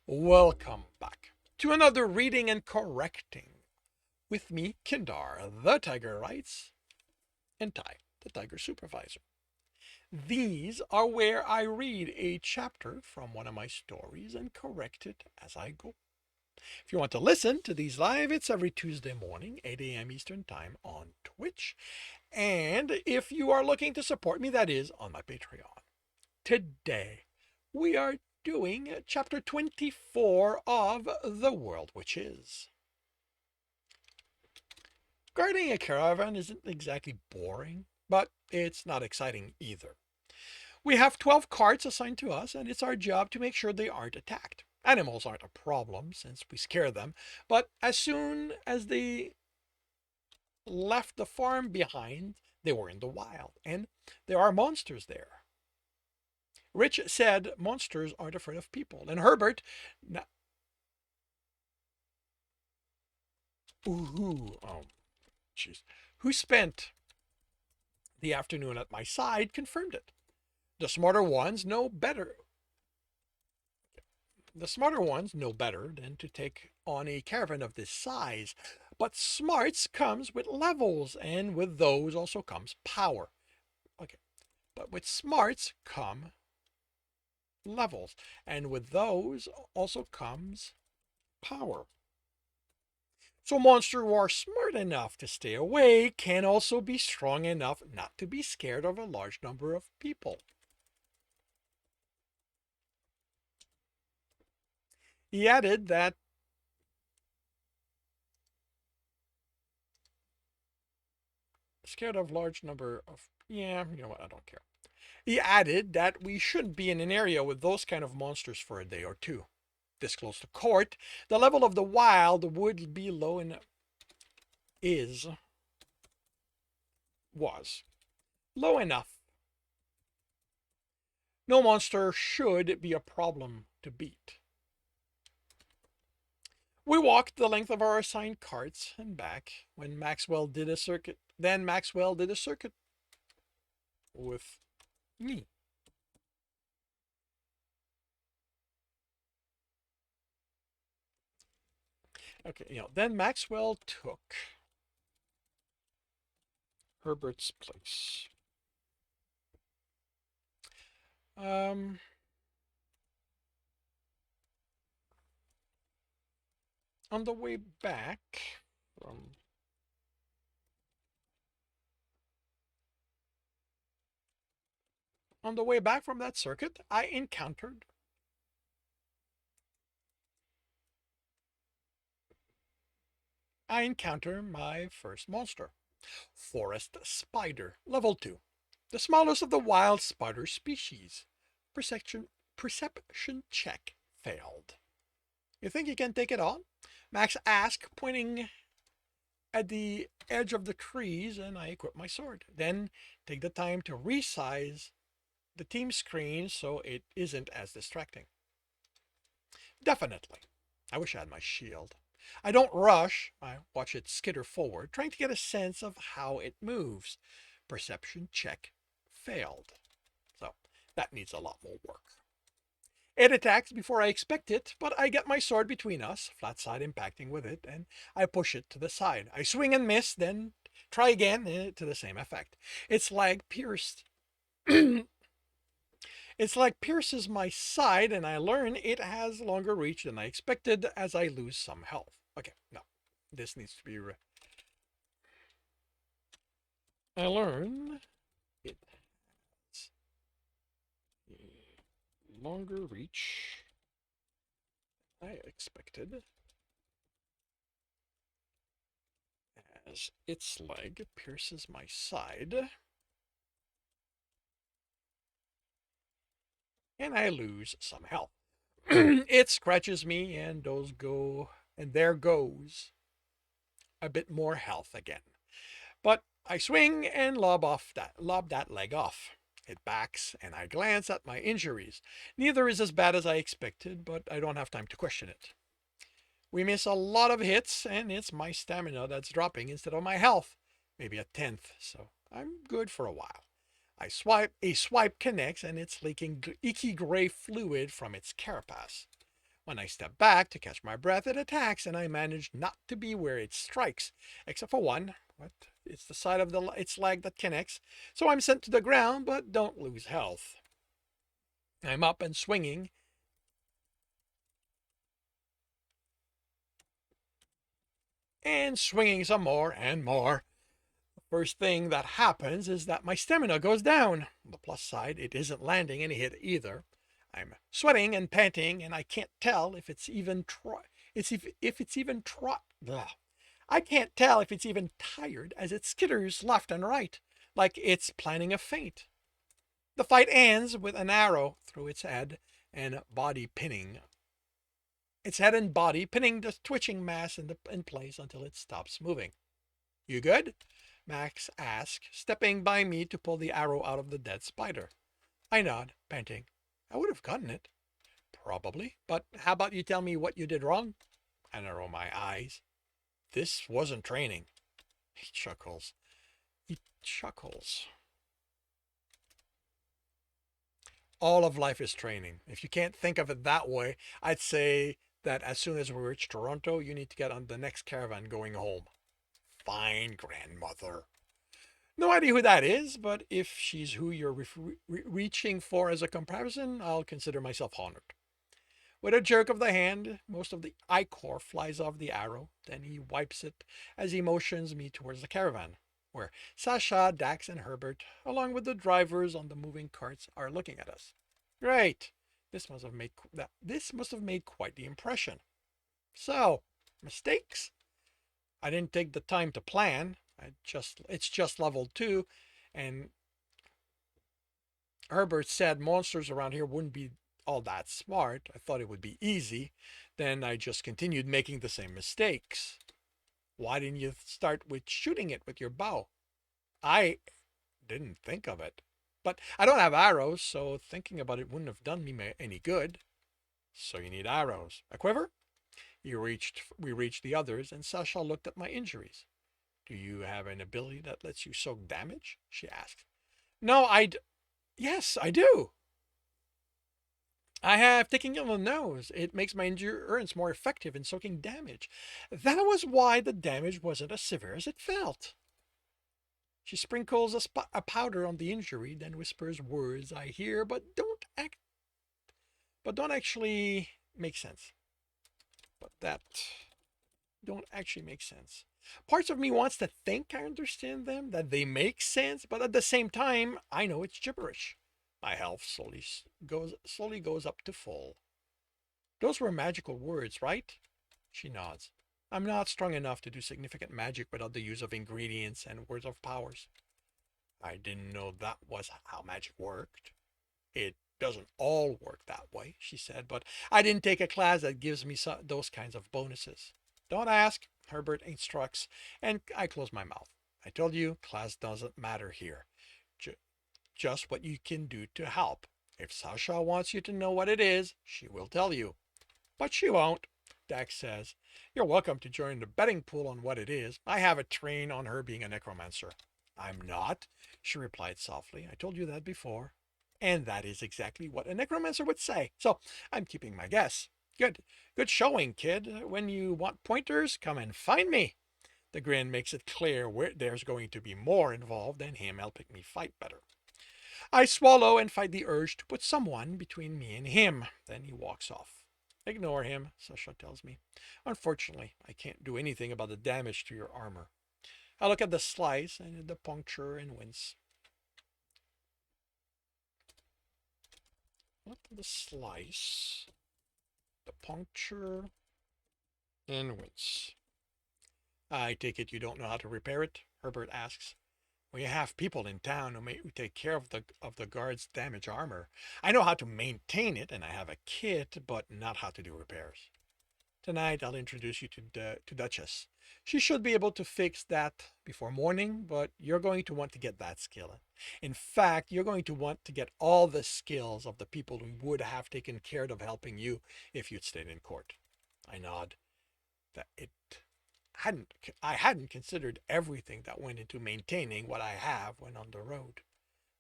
Welcome back to another reading and correcting with me, Kindar, the Tiger Writes, and Ty, the Tiger Supervisor. These are where I read a chapter from one of my stories and correct it as I go. If you want to listen to these live, it's every Tuesday morning, 8 a.m. Eastern Time on Twitch. And if you are looking to support me, that is on my Patreon. Today, we are doing chapter 24 of The World Which Is. Guarding a caravan isn't exactly boring, but it's not exciting either. We have 12 carts assigned to us, and it's our job to make sure they aren't attacked. Animals aren't a problem since we scare them, but as soon as they left the farm behind, they were in the wild, and there are monsters there. Rich said monsters aren't afraid of people, and Herbert, jeez, who spent the afternoon at my side, confirmed it. The smarter ones know better. The smarter ones know better than to take on a caravan of this size. But smarts comes with levels, and with those also comes power. Okay, but with smarts come levels, and with those also comes power. So monsters who are smart enough to stay away can also be strong enough not to be scared of a large number of people. He added that scared of large number of, yeah, you know what, I don't care. He added that we shouldn't be in an area with those kind of monsters for a day or two. This close to court, the level of the wild would be low and is was low enough. No monster should be a problem to beat. We walked the length of our assigned carts and back when Maxwell did a circuit. Then Maxwell did a circuit with me. Okay, then Maxwell took Herbert's place. Um, on the way back from that circuit, I encountered my first monster. Forest spider, level 2. The smallest of the wild spider species. Perception check failed. You think you can take it on? Max asked, pointing at the edge of the trees, and I equip my sword. Then take the time to resize the team screen so it isn't as distracting. Definitely. I wish I had my shield. I don't rush. I watch it skitter forward, trying to get a sense of how it moves. Perception check failed. So that needs a lot more work. It attacks before I expect it, but I get my sword between us, flat side impacting with it, and I push it to the side. I swing and miss, then try again to the same effect. Its leg pierced. Its leg pierces my side, and I learn it has longer reach than I expected as I lose some health. Okay, no. This needs to be... I learn it has a longer reach than I expected as its leg pierces my side, and I lose some health. It scratches me, and there goes a bit more health again. But I swing and lob that leg off. It backs, and I glance at my injuries. Neither is as bad as I expected, but I don't have time to question it. We miss a lot of hits, and it's my stamina that's dropping instead of my health. Maybe a tenth, so I'm good for a while. A swipe connects, and it's leaking icky gray fluid from its carapace. When I step back to catch my breath, it attacks, and I manage not to be where it strikes, except for one. What? It's the side of its leg that connects, so I'm sent to the ground, but don't lose health. I'm up and swinging, and swinging some more and more. First thing that happens is that my stamina goes down. On the plus side, it isn't landing any hit either. I'm sweating and panting, and I can't tell if it's even if it's even I can't tell if it's even tired as it skitters left and right, like it's planning a feint. The fight ends with an arrow through its head and body pinning the twitching mass in place until it stops moving. You good? Max asked, stepping by me to pull the arrow out of the dead spider. I nod, panting. I would have gotten it. Probably, but how about you tell me what you did wrong? I narrow my eyes. This wasn't training. He chuckles. He chuckles. All of life is training. If you can't think of it that way, I'd say that as soon as we reach Toronto, you need to get on the next caravan going home. Fine, grandmother. No idea who that is, but if she's who you're reaching for as a comparison, I'll consider myself honored. With a jerk of the hand, most of the ichor flies off the arrow. Then he wipes it as he motions me towards the caravan, where Sasha, Dax, and Herbert, along with the drivers on the moving carts, are looking at us. Great! This must have made quite the impression. So, mistakes? I didn't take the time to plan. It's just level 2, and Herbert said monsters around here wouldn't be all that smart. I thought it would be easy. Then I just continued making the same mistakes. Why didn't you start with shooting it with your bow? I didn't think of it. But I don't have arrows, so thinking about it wouldn't have done me any good. So you need arrows. A quiver? We reached the others, and Sasha looked at my injuries. Do you have an ability that lets you soak damage? She asked. No, yes, I do. I have taken on the nose. It makes my endurance more effective in soaking damage. That was why the damage wasn't as severe as it felt. She sprinkles a powder on the injury, then whispers words I hear but don't actually make sense. But that don't actually make sense. Parts of me wants to think I understand them, that they make sense, but at the same time, I know it's gibberish. My health slowly goes up to full. Those were magical words, right? She nods. I'm not strong enough to do significant magic without the use of ingredients and words of powers. I didn't know that was how magic worked. It doesn't all work that way, she said, but I didn't take a class that gives me those kinds of bonuses. Don't ask, Herbert instructs, and I close my mouth. I told you, class doesn't matter here. Just what you can do to help. If Sasha wants you to know what it is, she will tell you. But she won't, Dax says. You're welcome to join the betting pool on what it is. I have a train on her being a necromancer. I'm not, she replied softly. I told you that before. And that is exactly what a necromancer would say. So I'm keeping my guess. Good showing, kid. When you want pointers, come and find me. The grin makes it clear there's going to be more involved than him helping me fight better. I swallow and fight the urge to put someone between me and him. Then he walks off. Ignore him, Sasha tells me. Unfortunately, I can't do anything about the damage to your armor. I look at the slice and the puncture and wince. Look at the slice, the puncture, and wince. I take it you don't know how to repair it? Herbert asks. We have people in town who take care of the guard's damaged armor. I know how to maintain it, and I have a kit, but not how to do repairs. Tonight, I'll introduce you to Duchess. She should be able to fix that before morning, but you're going to want to get that skill. In fact, you're going to want to get all the skills of the people who would have taken care of helping you if you'd stayed in court. I nod. I hadn't considered everything that went into maintaining what I have when on the road.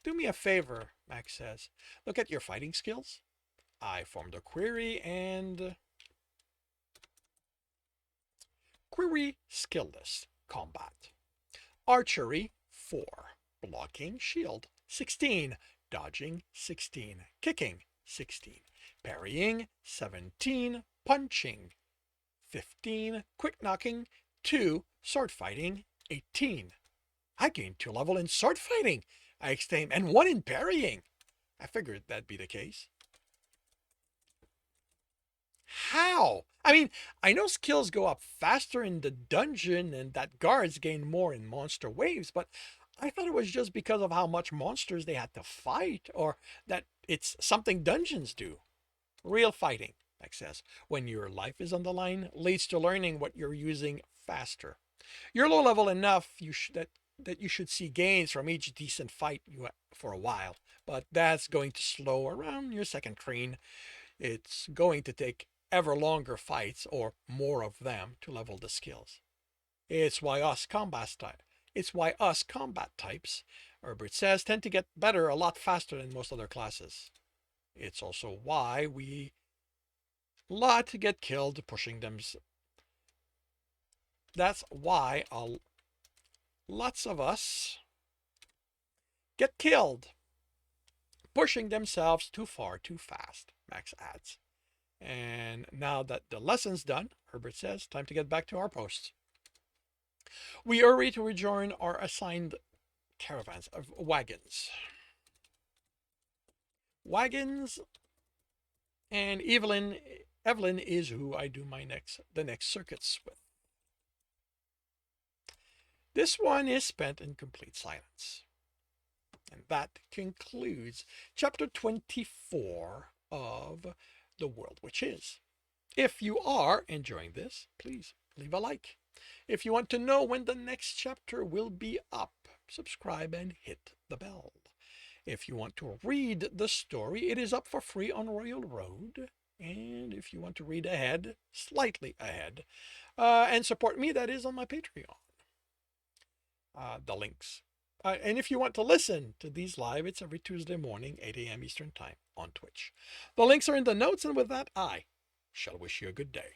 Do me a favor, Max says. Look at your fighting skills. I formed a query and Query skill list. Combat. Archery 4. Blocking shield 16. Dodging 16. Kicking 16. Parrying 17. Punching 15. Quick knocking 2. Sword fighting 18. I gained 2 level in sword fighting, I exclaimed, and 1 in parrying. I figured that'd be the case. How? I mean, I know skills go up faster in the dungeon and that guards gain more in monster waves, but I thought it was just because of how much monsters they had to fight, or that it's something dungeons do. Real fighting, Max says, when your life is on the line, leads to learning what you're using faster. You're low level enough that you should see gains from each decent fight for a while, but that's going to slow around your second crane. It's going to take ever longer fights or more of them to level the skills. It's why us combat types, Herbert says, tend to get better a lot faster than most other classes. It's also why we lot to get killed pushing them. That's why lots of us get killed pushing themselves too far too fast, Max adds. And now that the lesson's done, Herbert says, time to get back to our posts. We hurry to rejoin our assigned caravans of wagons. Wagons, and Evelyn is who I do the next circuits with. This one is spent in complete silence. And that concludes chapter 24 of The World Which Is. If you are enjoying this, please leave a like. If you want to know when the next chapter will be up, subscribe and hit the bell. If you want to read the story, it is up for free on Royal Road. And if you want to read ahead, slightly ahead, and support me, that is on my Patreon. The links. And if you want to listen to these live, it's every Tuesday morning, 8 a.m. Eastern Time on Twitch. The links are in the notes, and with that, I shall wish you a good day.